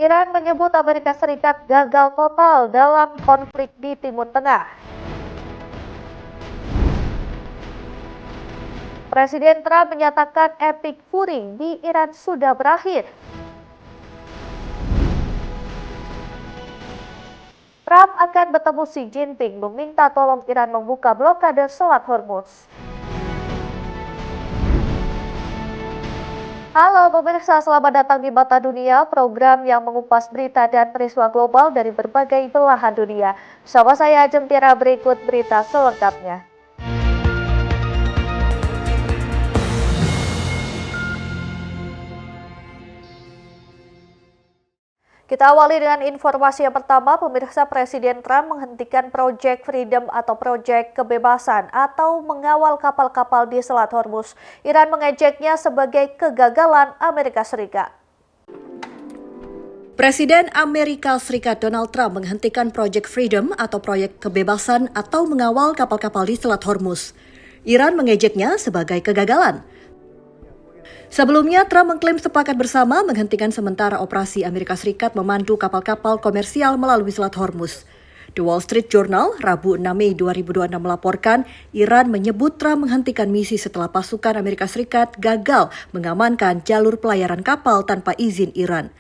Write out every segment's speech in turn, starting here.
Iran menyebut Amerika Serikat gagal total dalam konflik di Timur Tengah. Presiden Trump menyatakan epic fury di Iran sudah berakhir. Trump akan bertemu Xi Jinping meminta tolong Iran membuka blokade Selat Hormuz. Halo pemirsa, selamat datang di Mata Dunia, program yang mengupas berita dan peristiwa global dari berbagai belahan dunia. Bersama saya Ajeng Tiara, berikut berita selengkapnya. Kita awali dengan informasi yang pertama, pemirsa. Presiden Trump menghentikan Project Freedom atau Project Kebebasan atau mengawal kapal-kapal di Selat Hormuz. Iran mengejeknya sebagai kegagalan Amerika Serikat. Presiden Amerika Serikat Donald Trump menghentikan Project Freedom atau Proyek Kebebasan atau mengawal kapal-kapal di Selat Hormuz. Iran mengejeknya sebagai kegagalan. Sebelumnya, Trump mengklaim sepakat bersama menghentikan sementara operasi Amerika Serikat memandu kapal-kapal komersial melalui Selat Hormuz. The Wall Street Journal, Rabu 6 Mei 2026 melaporkan, Iran menyebut Trump menghentikan misi setelah pasukan Amerika Serikat gagal mengamankan jalur pelayaran kapal tanpa izin Iran.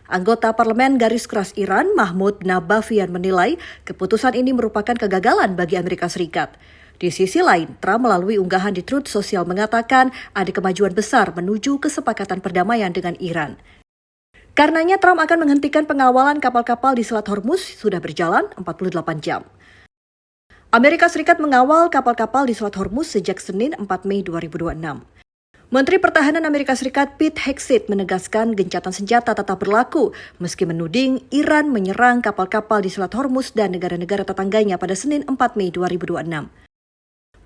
Anggota Parlemen Garis Keras Iran, Mahmoud Nabavian menilai keputusan ini merupakan kegagalan bagi Amerika Serikat. Di sisi lain, Trump melalui unggahan di Truth Social mengatakan ada kemajuan besar menuju kesepakatan perdamaian dengan Iran. Karenanya Trump akan menghentikan pengawalan kapal-kapal di Selat Hormuz sudah berjalan 48 jam. Amerika Serikat mengawal kapal-kapal di Selat Hormuz sejak Senin 4 Mei 2026. Menteri Pertahanan Amerika Serikat Pete Hegseth menegaskan gencatan senjata tetap berlaku meski menuding Iran menyerang kapal-kapal di Selat Hormuz dan negara-negara tetangganya pada Senin 4 Mei 2026.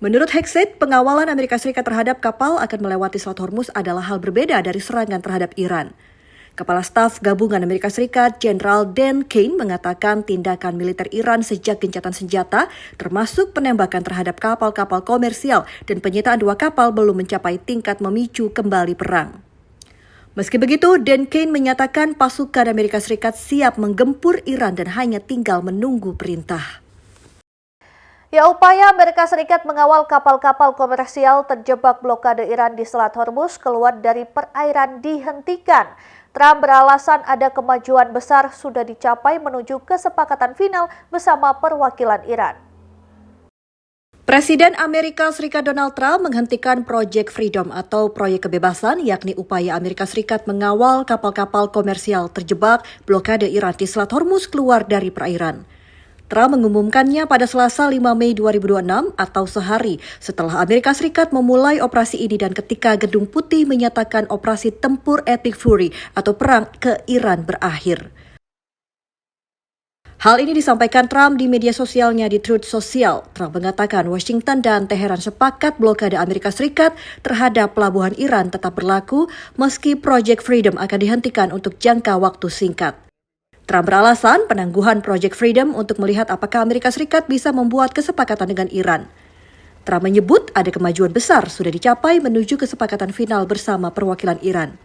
Menurut Hegseth, pengawalan Amerika Serikat terhadap kapal akan melewati Selat Hormuz adalah hal berbeda dari serangan terhadap Iran. Kepala Staf Gabungan Amerika Serikat, Jenderal Dan Kane mengatakan tindakan militer Iran sejak gencatan senjata, termasuk penembakan terhadap kapal-kapal komersial dan penyitaan 2 kapal belum mencapai tingkat memicu kembali perang. Meski begitu, Dan Kane menyatakan pasukan Amerika Serikat siap menggempur Iran dan hanya tinggal menunggu perintah. Ya, upaya Amerika Serikat mengawal kapal-kapal komersial terjebak blokade Iran di Selat Hormuz keluar dari perairan dihentikan. Trump beralasan ada kemajuan besar sudah dicapai menuju kesepakatan final bersama perwakilan Iran. Presiden Amerika Serikat Donald Trump menghentikan Project Freedom atau Proyek Kebebasan, yakni upaya Amerika Serikat mengawal kapal-kapal komersial terjebak blokade Iran di Selat Hormuz keluar dari perairan. Trump mengumumkannya pada Selasa 5 Mei 2026 atau sehari setelah Amerika Serikat memulai operasi ini dan ketika Gedung Putih menyatakan operasi tempur Epic Fury atau perang ke Iran berakhir. Hal ini disampaikan Trump di media sosialnya di Truth Social. Trump mengatakan Washington dan Teheran sepakat blokade Amerika Serikat terhadap pelabuhan Iran tetap berlaku meski Project Freedom akan dihentikan untuk jangka waktu singkat. Trump beralasan penangguhan Project Freedom untuk melihat apakah Amerika Serikat bisa membuat kesepakatan dengan Iran. Trump menyebut ada kemajuan besar sudah dicapai menuju kesepakatan final bersama perwakilan Iran.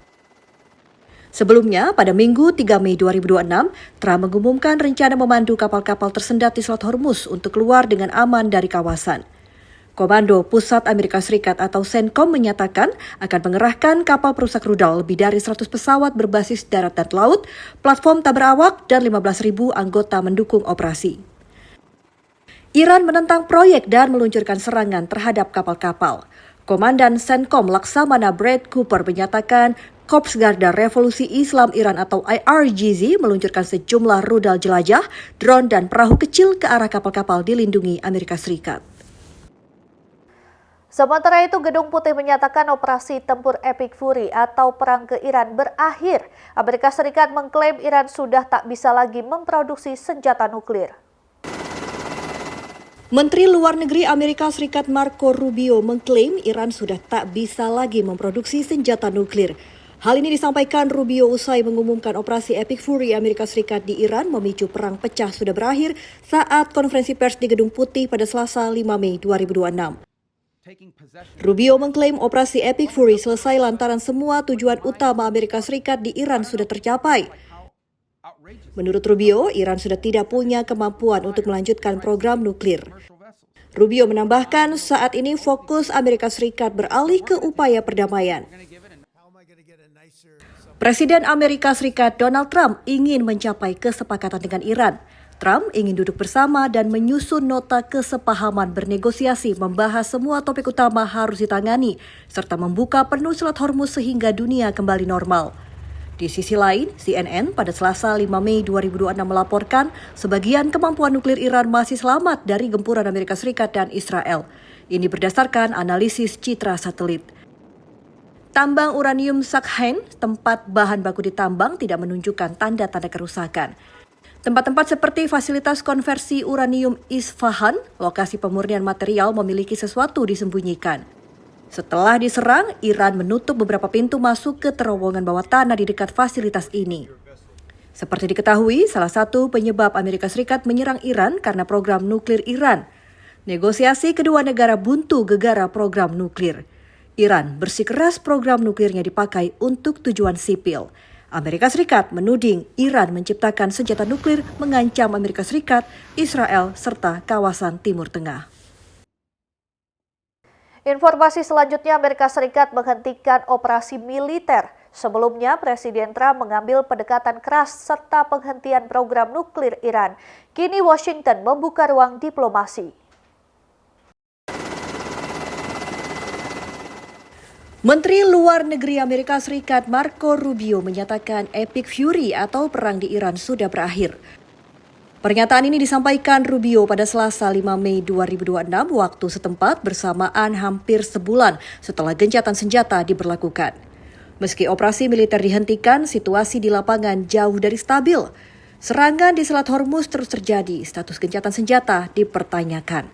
Sebelumnya, pada Minggu 3 Mei 2026, Trump mengumumkan rencana memandu kapal-kapal tersendat di Selat Hormuz untuk keluar dengan aman dari kawasan. Komando Pusat Amerika Serikat atau CENTCOM menyatakan akan mengerahkan kapal perusak rudal lebih dari 100 pesawat berbasis darat dan laut, platform tak berawak, dan 15.000 anggota mendukung operasi. Iran menentang proyek dan meluncurkan serangan terhadap kapal-kapal. Komandan CENTCOM Laksamana Brad Cooper menyatakan Korps Garda Revolusi Islam Iran atau IRGZ meluncurkan sejumlah rudal jelajah, drone, dan perahu kecil ke arah kapal-kapal dilindungi Amerika Serikat. Sementara itu, Gedung Putih menyatakan operasi tempur Epic Fury atau perang ke Iran berakhir. Amerika Serikat mengklaim Iran sudah tak bisa lagi memproduksi senjata nuklir. Menteri Luar Negeri Amerika Serikat Marco Rubio mengklaim Iran sudah tak bisa lagi memproduksi senjata nuklir. Hal ini disampaikan Rubio usai mengumumkan operasi Epic Fury Amerika Serikat di Iran memicu perang pecah sudah berakhir saat konferensi pers di Gedung Putih pada Selasa 5 Mei 2026. Rubio mengklaim operasi Epic Fury selesai lantaran semua tujuan utama Amerika Serikat di Iran sudah tercapai. Menurut Rubio, Iran sudah tidak punya kemampuan untuk melanjutkan program nuklir. Rubio menambahkan saat ini fokus Amerika Serikat beralih ke upaya perdamaian. Presiden Amerika Serikat Donald Trump ingin mencapai kesepakatan dengan Iran. Trump ingin duduk bersama dan menyusun nota kesepahaman bernegosiasi membahas semua topik utama harus ditangani, serta membuka penuh Selat Hormuz sehingga dunia kembali normal. Di sisi lain, CNN pada Selasa 5 Mei 2026 melaporkan sebagian kemampuan nuklir Iran masih selamat dari gempuran Amerika Serikat dan Israel. Ini berdasarkan analisis citra satelit. Tambang uranium Sakhain, tempat bahan baku ditambang, tidak menunjukkan tanda-tanda kerusakan. Tempat-tempat seperti fasilitas konversi uranium Isfahan, lokasi pemurnian material, memiliki sesuatu disembunyikan. Setelah diserang, Iran menutup beberapa pintu masuk ke terowongan bawah tanah di dekat fasilitas ini. Seperti diketahui, salah satu penyebab Amerika Serikat menyerang Iran karena program nuklir Iran. Negosiasi kedua negara buntu gegara program nuklir. Iran bersikeras program nuklirnya dipakai untuk tujuan sipil. Amerika Serikat menuding Iran menciptakan senjata nuklir mengancam Amerika Serikat, Israel, serta kawasan Timur Tengah. Informasi selanjutnya, Amerika Serikat menghentikan operasi militer. Sebelumnya, Presiden Trump mengambil pendekatan keras serta penghentian program nuklir Iran. Kini Washington membuka ruang diplomasi. Menteri Luar Negeri Amerika Serikat Marco Rubio menyatakan Epic Fury atau perang di Iran sudah berakhir. Pernyataan ini disampaikan Rubio pada Selasa 5 Mei 2026 waktu setempat bersamaan hampir sebulan setelah gencatan senjata diberlakukan. Meski operasi militer dihentikan, situasi di lapangan jauh dari stabil. Serangan di Selat Hormuz terus terjadi, status gencatan senjata dipertanyakan.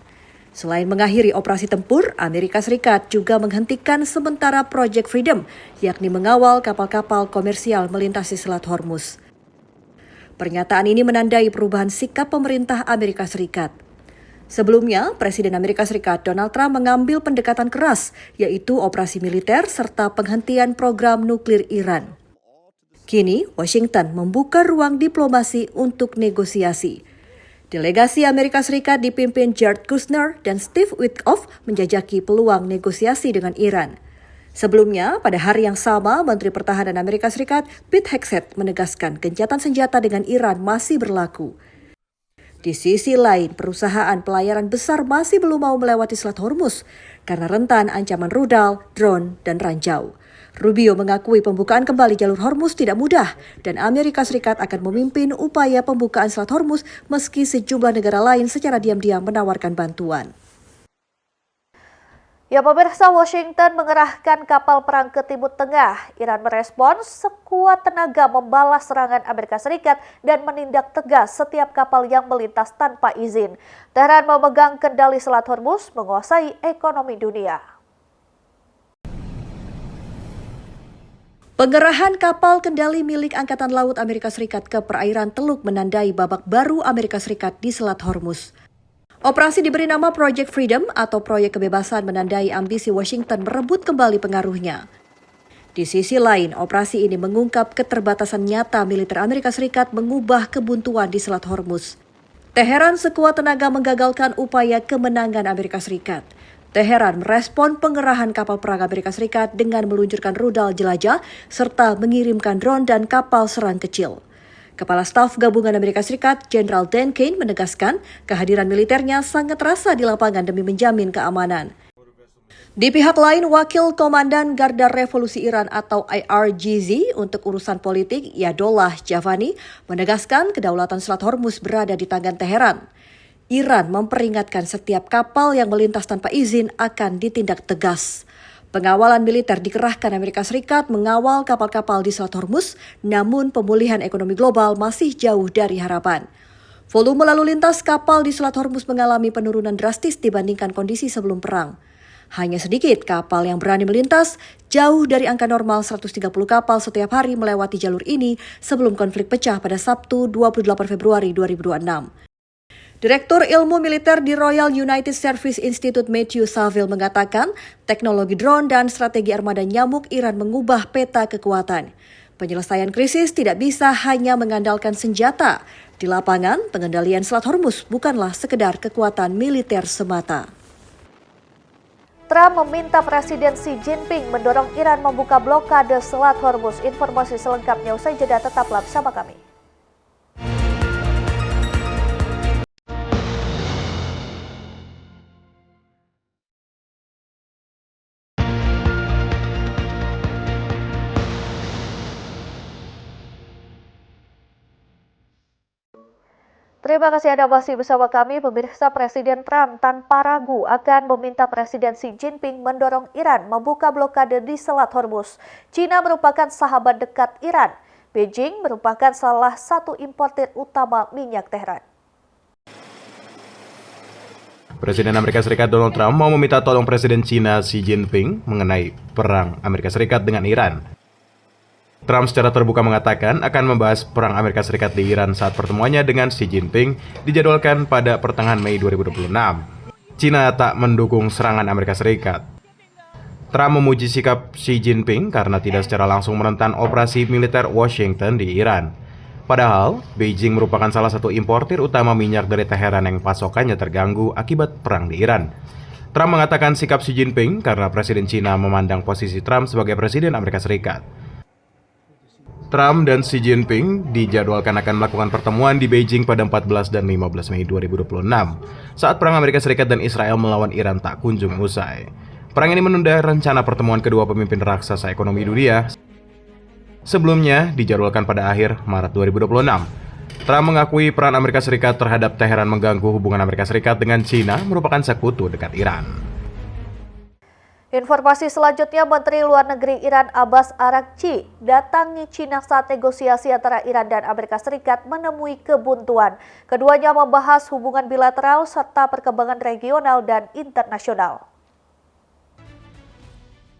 Selain mengakhiri operasi tempur, Amerika Serikat juga menghentikan sementara Project Freedom, yakni mengawal kapal-kapal komersial melintasi Selat Hormuz. Pernyataan ini menandai perubahan sikap pemerintah Amerika Serikat. Sebelumnya, Presiden Amerika Serikat Donald Trump mengambil pendekatan keras, yaitu operasi militer serta penghentian program nuklir Iran. Kini, Washington membuka ruang diplomasi untuk negosiasi. Delegasi Amerika Serikat dipimpin Jared Kushner dan Steve Witkoff menjajaki peluang negosiasi dengan Iran. Sebelumnya, pada hari yang sama, Menteri Pertahanan Amerika Serikat Pete Hegseth menegaskan gencatan senjata dengan Iran masih berlaku. Di sisi lain, perusahaan pelayaran besar masih belum mau melewati Selat Hormuz karena rentan ancaman rudal, drone, dan ranjau. Rubio mengakui pembukaan kembali jalur Hormuz tidak mudah dan Amerika Serikat akan memimpin upaya pembukaan Selat Hormuz meski sejumlah negara lain secara diam-diam menawarkan bantuan. Ya pemirsa, Washington mengerahkan kapal perang ke Timur Tengah. Iran merespons sekuat tenaga membalas serangan Amerika Serikat dan menindak tegas setiap kapal yang melintas tanpa izin. Tehran memegang kendali Selat Hormuz, menguasai ekonomi dunia. Pengerahan kapal kendali milik Angkatan Laut Amerika Serikat ke perairan Teluk menandai babak baru Amerika Serikat di Selat Hormuz. Operasi diberi nama Project Freedom atau Proyek Kebebasan menandai ambisi Washington merebut kembali pengaruhnya. Di sisi lain, operasi ini mengungkap keterbatasan nyata militer Amerika Serikat mengubah kebuntuan di Selat Hormuz. Teheran sekuat tenaga menggagalkan upaya kemenangan Amerika Serikat. Teheran merespon pengerahan kapal perang Amerika Serikat dengan meluncurkan rudal jelajah serta mengirimkan drone dan kapal serang kecil. Kepala Staf Gabungan Amerika Serikat, Jenderal Dan Kane menegaskan kehadiran militernya sangat terasa di lapangan demi menjamin keamanan. Di pihak lain, Wakil Komandan Garda Revolusi Iran atau IRGZ untuk urusan politik, Yadollah Javani, menegaskan kedaulatan Selat Hormuz berada di tangan Teheran. Iran memperingatkan setiap kapal yang melintas tanpa izin akan ditindak tegas. Pengawalan militer dikerahkan Amerika Serikat mengawal kapal-kapal di Selat Hormuz, namun pemulihan ekonomi global masih jauh dari harapan. Volume lalu lintas kapal di Selat Hormuz mengalami penurunan drastis dibandingkan kondisi sebelum perang. Hanya sedikit kapal yang berani melintas, jauh dari angka normal 130 kapal setiap hari melewati jalur ini sebelum konflik pecah pada Sabtu 28 Februari 2026. Direktur Ilmu Militer di Royal United Service Institute Matthew Saville mengatakan teknologi drone dan strategi armada nyamuk Iran mengubah peta kekuatan. Penyelesaian krisis tidak bisa hanya mengandalkan senjata. Di lapangan, pengendalian Selat Hormuz bukanlah sekedar kekuatan militer semata. Trump meminta Presiden Xi Jinping mendorong Iran membuka blokade Selat Hormuz. Informasi selengkapnya usai jeda, tetaplah bersama kami. Terima kasih Anda masih bersama kami. Pemirsa, Presiden Trump tanpa ragu akan meminta Presiden Xi Jinping mendorong Iran membuka blokade di Selat Hormuz. China merupakan sahabat dekat Iran. Beijing merupakan salah satu importir utama minyak Tehran. Presiden Amerika Serikat Donald Trump mau meminta tolong Presiden China Xi Jinping mengenai perang Amerika Serikat dengan Iran. Trump secara terbuka mengatakan akan membahas perang Amerika Serikat di Iran saat pertemuannya dengan Xi Jinping dijadwalkan pada pertengahan Mei 2026. China tak mendukung serangan Amerika Serikat. Trump memuji sikap Xi Jinping karena tidak secara langsung menentang operasi militer Washington di Iran. Padahal, Beijing merupakan salah satu importir utama minyak dari Teheran yang pasokannya terganggu akibat perang di Iran. Trump mengatakan sikap Xi Jinping karena Presiden China memandang posisi Trump sebagai Presiden Amerika Serikat. Trump dan Xi Jinping dijadwalkan akan melakukan pertemuan di Beijing pada 14 dan 15 Mei 2026 saat perang Amerika Serikat dan Israel melawan Iran tak kunjung usai. Perang ini menunda rencana pertemuan kedua pemimpin raksasa ekonomi dunia. Sebelumnya dijadwalkan pada akhir Maret 2026. Trump mengakui peran Amerika Serikat terhadap Teheran mengganggu hubungan Amerika Serikat dengan China merupakan sekutu dekat Iran. Informasi selanjutnya, Menteri Luar Negeri Iran Abbas Araghchi datangi China saat negosiasi antara Iran dan Amerika Serikat menemui kebuntuan. Keduanya membahas hubungan bilateral serta perkembangan regional dan internasional.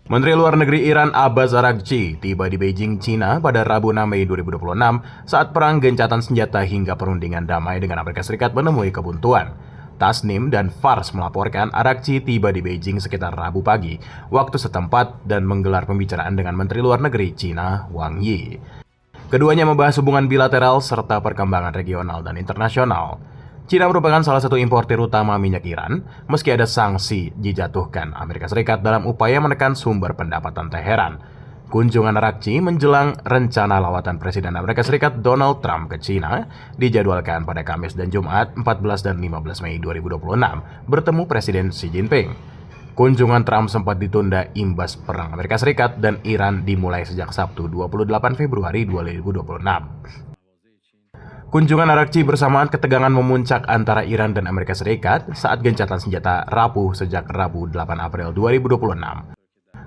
Menteri Luar Negeri Iran Abbas Araghchi tiba di Beijing, China pada Rabu 6 Mei 2026 saat perang gencatan senjata hingga perundingan damai dengan Amerika Serikat menemui kebuntuan. Tasnim dan Fars melaporkan Araghchi tiba di Beijing sekitar Rabu pagi, waktu setempat, dan menggelar pembicaraan dengan Menteri Luar Negeri China, Wang Yi. Keduanya membahas hubungan bilateral serta perkembangan regional dan internasional. China merupakan salah satu importir utama minyak Iran, meski ada sanksi dijatuhkan Amerika Serikat dalam upaya menekan sumber pendapatan Teheran. Kunjungan Araghchi menjelang rencana lawatan Presiden Amerika Serikat Donald Trump ke China dijadwalkan pada Kamis dan Jumat 14 dan 15 Mei 2026 bertemu Presiden Xi Jinping. Kunjungan Trump sempat ditunda imbas perang Amerika Serikat dan Iran dimulai sejak Sabtu 28 Februari 2026. Kunjungan Araghchi bersamaan ketegangan memuncak antara Iran dan Amerika Serikat saat gencatan senjata rapuh sejak Rabu 8 April 2026.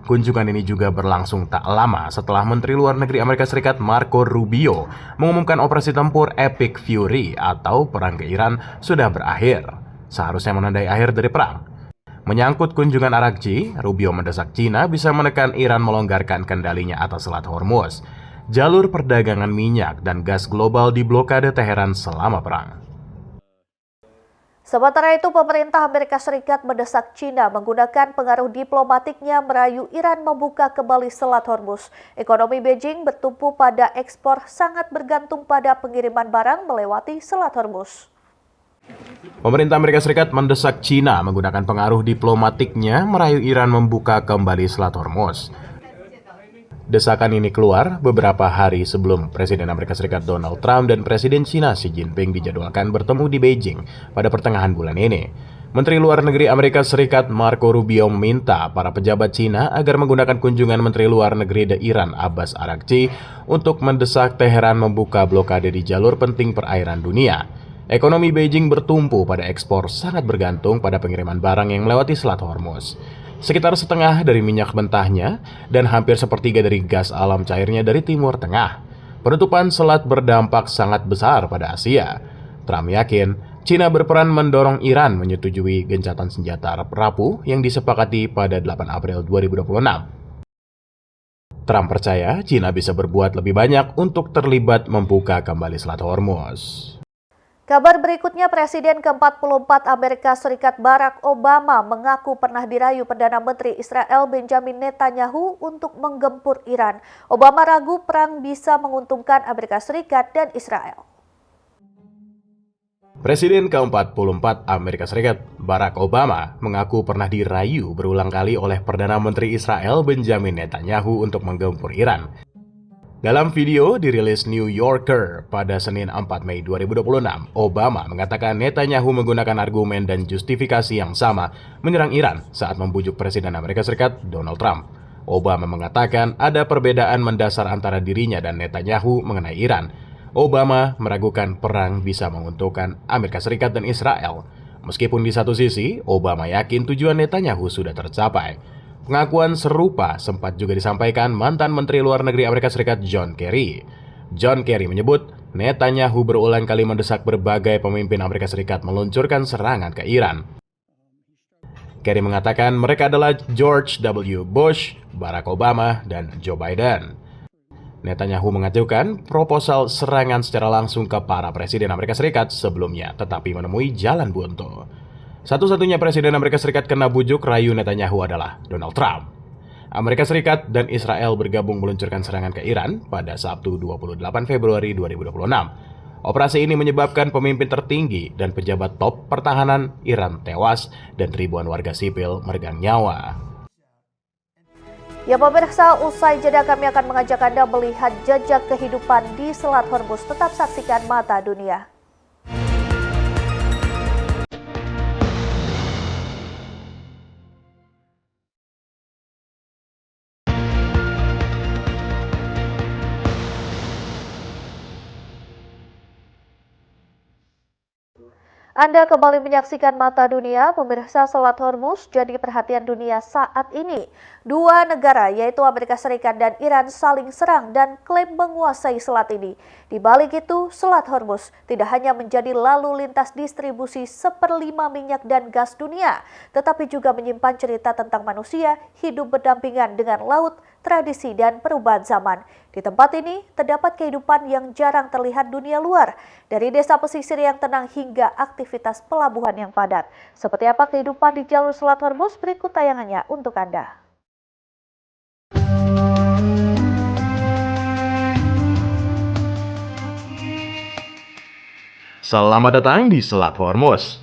Kunjungan ini juga berlangsung tak lama setelah Menteri Luar Negeri Amerika Serikat Marco Rubio mengumumkan operasi tempur Epic Fury atau perang ke Iran sudah berakhir, seharusnya menandai akhir dari perang. Menyangkut kunjungan Araghchi, Rubio mendesak China bisa menekan Iran melonggarkan kendalinya atas Selat Hormuz, jalur perdagangan minyak dan gas global di blokade Teheran selama perang. Sementara itu, pemerintah Amerika Serikat mendesak China menggunakan pengaruh diplomatiknya merayu Iran membuka kembali Selat Hormuz. Ekonomi Beijing bertumpu pada ekspor sangat bergantung pada pengiriman barang melewati Selat Hormuz. Pemerintah Amerika Serikat mendesak China menggunakan pengaruh diplomatiknya merayu Iran membuka kembali Selat Hormuz. Desakan ini keluar beberapa hari sebelum Presiden Amerika Serikat Donald Trump dan Presiden China Xi Jinping dijadwalkan bertemu di Beijing pada pertengahan bulan ini. Menteri Luar Negeri Amerika Serikat Marco Rubio meminta para pejabat China agar menggunakan kunjungan Menteri Luar Negeri Iran Abbas Araghchi untuk mendesak Teheran membuka blokade di jalur penting perairan dunia. Ekonomi Beijing bertumpu pada ekspor sangat bergantung pada pengiriman barang yang melewati Selat Hormuz. Sekitar setengah dari minyak mentahnya dan hampir sepertiga dari gas alam cairnya dari Timur Tengah. Penutupan selat berdampak sangat besar pada Asia. Trump yakin China berperan mendorong Iran menyetujui gencatan senjata rapuh yang disepakati pada 8 April 2026. Trump percaya China bisa berbuat lebih banyak untuk terlibat membuka kembali Selat Hormuz. Kabar berikutnya, Presiden ke-44 Amerika Serikat Barack Obama mengaku pernah dirayu Perdana Menteri Israel Benjamin Netanyahu untuk menggempur Iran. Obama ragu perang bisa menguntungkan Amerika Serikat dan Israel. Presiden ke-44 Amerika Serikat Barack Obama mengaku pernah dirayu berulang kali oleh Perdana Menteri Israel Benjamin Netanyahu untuk menggempur Iran. Dalam video dirilis New Yorker pada Senin 4 Mei 2026, Obama mengatakan Netanyahu menggunakan argumen dan justifikasi yang sama menyerang Iran saat membujuk Presiden Amerika Serikat Donald Trump. Obama mengatakan ada perbedaan mendasar antara dirinya dan Netanyahu mengenai Iran. Obama meragukan perang bisa menguntungkan Amerika Serikat dan Israel. Meskipun di satu sisi, Obama yakin tujuan Netanyahu sudah tercapai. Pengakuan serupa sempat juga disampaikan mantan Menteri Luar Negeri Amerika Serikat John Kerry. John Kerry menyebut Netanyahu berulang kali mendesak berbagai pemimpin Amerika Serikat meluncurkan serangan ke Iran. Kerry mengatakan mereka adalah George W. Bush, Barack Obama, dan Joe Biden. Netanyahu mengajukan proposal serangan secara langsung ke para presiden Amerika Serikat sebelumnya, tetapi menemui jalan buntu. Satu-satunya presiden Amerika Serikat kena bujuk rayu Netanyahu adalah Donald Trump. Amerika Serikat dan Israel bergabung meluncurkan serangan ke Iran pada Sabtu 28 Februari 2026. Operasi ini menyebabkan pemimpin tertinggi dan pejabat top pertahanan Iran tewas dan ribuan warga sipil meregang nyawa. Ya pemirsa, usai jeda kami akan mengajak Anda melihat jejak kehidupan di Selat Hormuz. Tetap saksikan Mata Dunia. Anda kembali menyaksikan Mata Dunia. Pemirsa, Selat Hormuz jadi perhatian dunia saat ini. Dua negara yaitu Amerika Serikat dan Iran saling serang dan klaim menguasai selat ini. Di balik itu, Selat Hormuz tidak hanya menjadi lalu lintas distribusi 1/5 minyak dan gas dunia, tetapi juga menyimpan cerita tentang manusia hidup berdampingan dengan laut, tradisi, dan perubahan zaman. Di tempat ini terdapat kehidupan yang jarang terlihat dunia luar, dari desa pesisir yang tenang hingga aktivitas pelabuhan yang padat. Seperti apa kehidupan di jalur Selat Hormuz? Berikut tayangannya untuk Anda. Selamat datang di Selat Hormuz.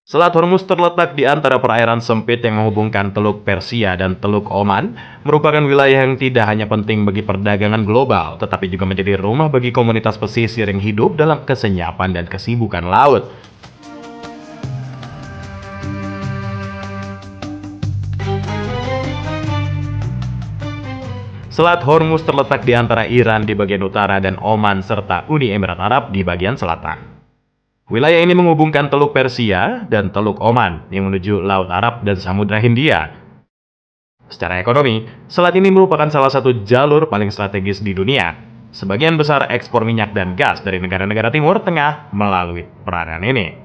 Selat Hormuz terletak di antara perairan sempit yang menghubungkan Teluk Persia dan Teluk Oman, merupakan wilayah yang tidak hanya penting bagi perdagangan global, tetapi juga menjadi rumah bagi komunitas pesisir yang hidup dalam kesenyapan dan kesibukan laut. Selat Hormuz terletak di antara Iran di bagian utara dan Oman serta Uni Emirat Arab di bagian selatan. Wilayah ini menghubungkan Teluk Persia dan Teluk Oman yang menuju Laut Arab dan Samudra Hindia. Secara ekonomi, selat ini merupakan salah satu jalur paling strategis di dunia. Sebagian besar ekspor minyak dan gas dari negara-negara Timur Tengah melalui perairan ini.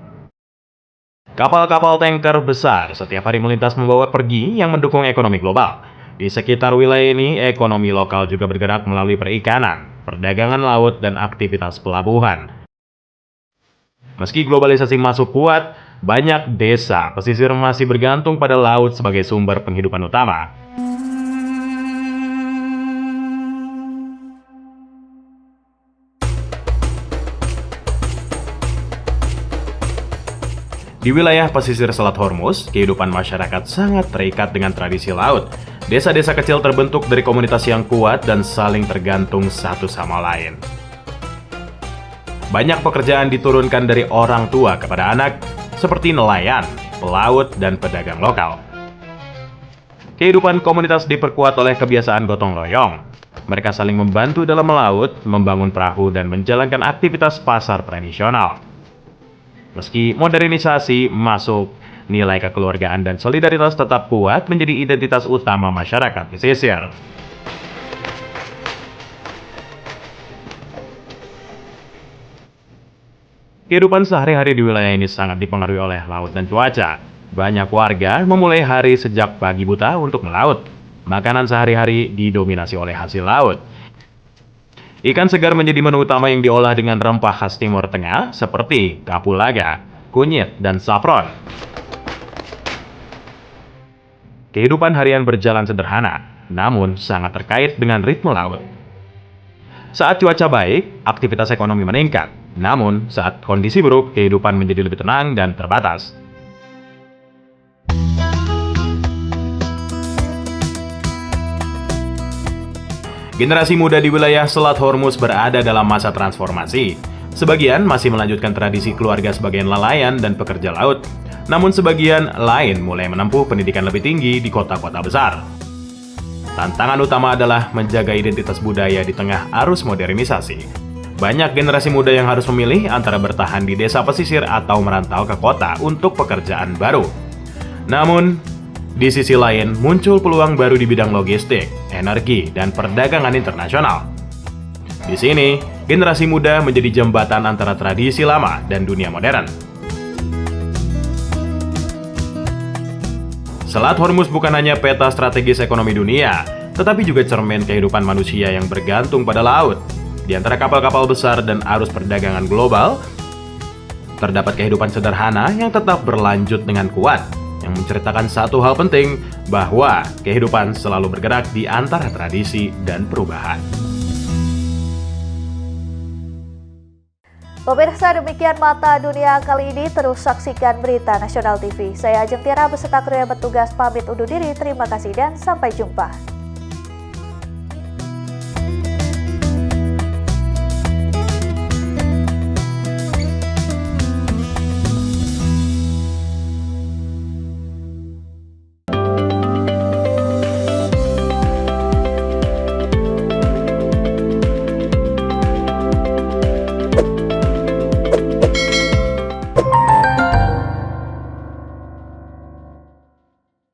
Kapal-kapal tanker besar setiap hari melintas membawa pergi yang mendukung ekonomi global. Di sekitar wilayah ini, ekonomi lokal juga bergerak melalui perikanan, perdagangan laut, dan aktivitas pelabuhan. Meski globalisasi masuk kuat, banyak desa pesisir masih bergantung pada laut sebagai sumber penghidupan utama. Di wilayah pesisir Selat Hormuz, kehidupan masyarakat sangat terikat dengan tradisi laut. Desa-desa kecil terbentuk dari komunitas yang kuat dan saling tergantung satu sama lain. Banyak pekerjaan diturunkan dari orang tua kepada anak, seperti nelayan, pelaut, dan pedagang lokal. Kehidupan komunitas diperkuat oleh kebiasaan gotong royong. Mereka saling membantu dalam melaut, membangun perahu, dan menjalankan aktivitas pasar tradisional. Meski modernisasi masuk, nilai kekeluargaan dan solidaritas tetap kuat menjadi identitas utama masyarakat pesisir. Kehidupan sehari-hari di wilayah ini sangat dipengaruhi oleh laut dan cuaca. Banyak warga memulai hari sejak pagi buta untuk melaut. Makanan sehari-hari didominasi oleh hasil laut. Ikan segar menjadi menu utama yang diolah dengan rempah khas Timur Tengah seperti kapulaga, kunyit, dan saffron. Kehidupan harian berjalan sederhana, namun sangat terkait dengan ritme laut. Saat cuaca baik, aktivitas ekonomi meningkat. Namun, saat kondisi buruk, kehidupan menjadi lebih tenang dan terbatas. Generasi muda di wilayah Selat Hormuz berada dalam masa transformasi. Sebagian masih melanjutkan tradisi keluarga sebagai nelayan dan pekerja laut, namun sebagian lain mulai menempuh pendidikan lebih tinggi di kota-kota besar. Tantangan utama adalah menjaga identitas budaya di tengah arus modernisasi. Banyak generasi muda yang harus memilih antara bertahan di desa pesisir atau merantau ke kota untuk pekerjaan baru. Namun, di sisi lain muncul peluang baru di bidang logistik, energi, dan perdagangan internasional. Di sini, generasi muda menjadi jembatan antara tradisi lama dan dunia modern. Selat Hormuz bukan hanya peta strategis ekonomi dunia, tetapi juga cermin kehidupan manusia yang bergantung pada laut. Di antara kapal-kapal besar dan arus perdagangan global, terdapat kehidupan sederhana yang tetap berlanjut dengan kuat, yang menceritakan satu hal penting, bahwa kehidupan selalu bergerak di antara tradisi dan perubahan. Pemirsa, demikian Mata Dunia kali ini. Terus saksikan Berita Nasional TV. Saya Ajeng Tiara beserta kru yang bertugas pamit undur diri. Terima kasih dan sampai jumpa.